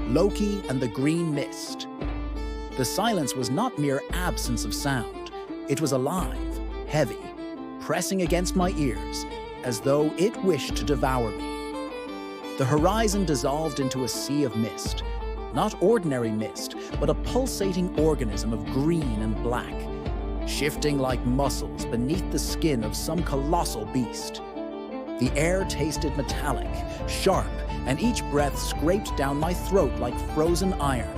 Loki and the Green Mist. The silence was not mere absence of sound. It was alive, heavy, pressing against my ears, as though it wished to devour me. The horizon dissolved into a sea of mist. Not ordinary mist, but a pulsating organism of green and black, shifting like muscles beneath the skin of some colossal beast. The air tasted metallic, sharp, and each breath scraped down my throat like frozen iron.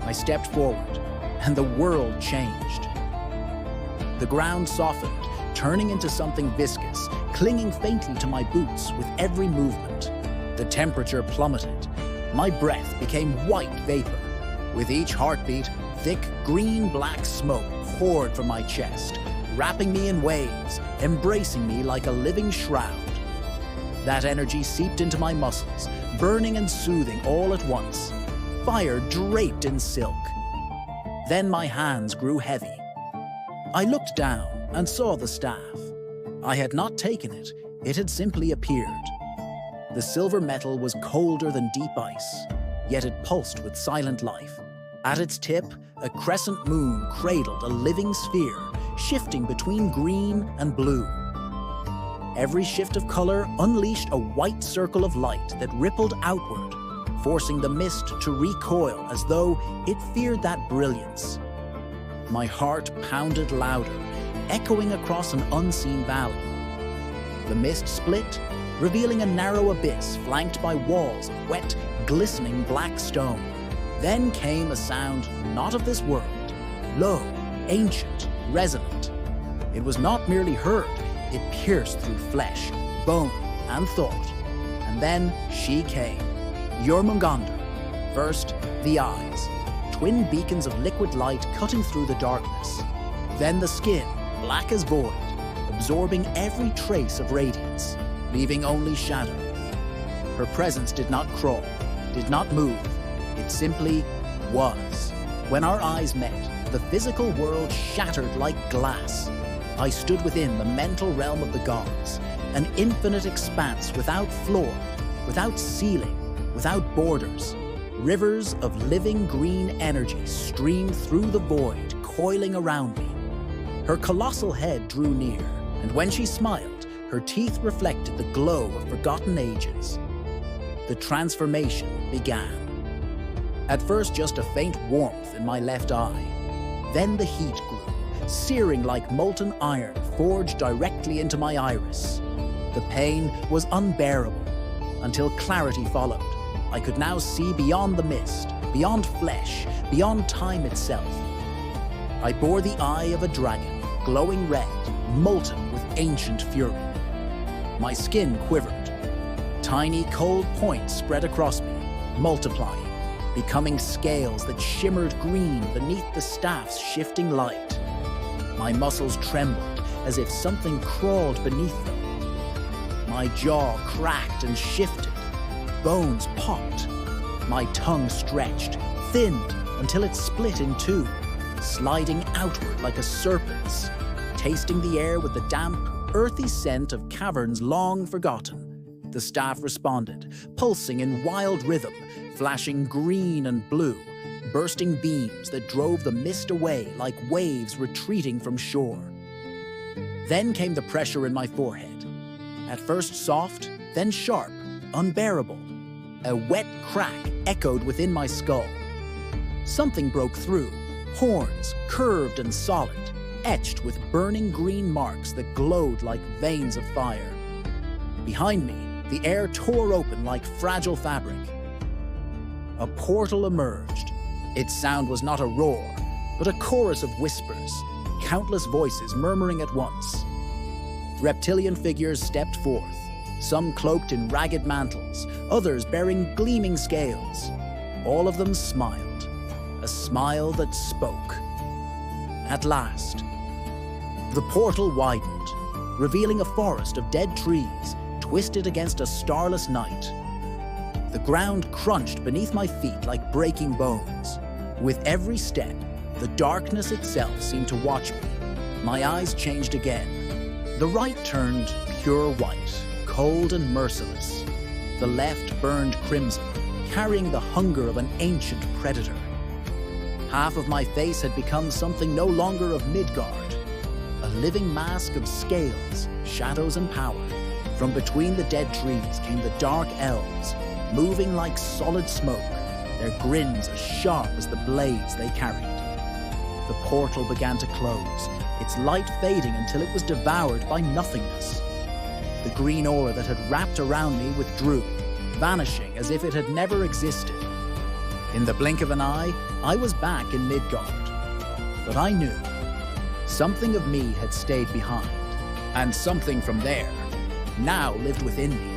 I stepped forward, and the world changed. The ground softened, turning into something viscous, clinging faintly to my boots with every movement. The temperature plummeted. My breath became white vapor. With each heartbeat, thick green-black smoke poured from my chest, wrapping me in waves, embracing me like a living shroud. That energy seeped into my muscles, burning and soothing all at once. Fire draped in silk. Then my hands grew heavy. I looked down and saw the staff. I had not taken it, it had simply appeared. The silver metal was colder than deep ice, yet it pulsed with silent life. At its tip, a crescent moon cradled a living sphere, shifting between green and blue. Every shift of color unleashed a white circle of light that rippled outward, forcing the mist to recoil as though it feared that brilliance. My heart pounded louder, echoing across an unseen valley. The mist split, revealing a narrow abyss flanked by walls of wet, glistening black stone. Then came a sound not of this world, low, ancient, resonant. It was not merely heard, it pierced through flesh, bone, and thought. And then she came, Jormungandr. First, the eyes, twin beacons of liquid light cutting through the darkness. Then the skin, black as void, absorbing every trace of radiance, leaving only shadow. Her presence did not crawl, did not move, it simply was. When our eyes met, the physical world shattered like glass. I stood within the mental realm of the gods, an infinite expanse without floor, without ceiling, without borders. Rivers of living green energy streamed through the void, coiling around me. Her colossal head drew near, and when she smiled, her teeth reflected the glow of forgotten ages. The transformation began. At first, just a faint warmth in my left eye. Then the heat grew, searing like molten iron forged directly into my iris. The pain was unbearable, until clarity followed. I could now see beyond the mist, beyond flesh, beyond time itself. I bore the eye of a dragon, glowing red, molten with ancient fury. My skin quivered. Tiny cold points spread across me, multiplying, becoming scales that shimmered green beneath the staff's shifting light. My muscles trembled as if something crawled beneath them. My jaw cracked and shifted. Bones popped. My tongue stretched, thinned until it split in two, sliding outward like a serpent's, tasting the air with the damp, earthy scent of caverns long forgotten. The staff responded, pulsing in wild rhythm, flashing green and blue, bursting beams that drove the mist away like waves retreating from shore. Then came the pressure in my forehead. At first soft, then sharp, unbearable. A wet crack echoed within my skull. Something broke through, horns curved and solid, etched with burning green marks that glowed like veins of fire. Behind me, the air tore open like fragile fabric. A portal emerged. Its sound was not a roar, but a chorus of whispers, countless voices murmuring at once. Reptilian figures stepped forth, some cloaked in ragged mantles, others bearing gleaming scales. All of them smiled, a smile that spoke. At last, the portal widened, revealing a forest of dead trees twisted against a starless night. The ground crunched beneath my feet like breaking bones. With every step, the darkness itself seemed to watch me. My eyes changed again. The right turned pure white, cold and merciless. The left burned crimson, carrying the hunger of an ancient predator. Half of my face had become something no longer of Midgard, a living mask of scales, shadows, and power. From between the dead trees came the dark elves, moving like solid smoke, their grins as sharp as the blades they carried. The portal began to close, its light fading until it was devoured by nothingness. The green aura that had wrapped around me withdrew, vanishing as if it had never existed. In the blink of an eye, I was back in Midgard. But I knew something of me had stayed behind, and something from there now lived within me.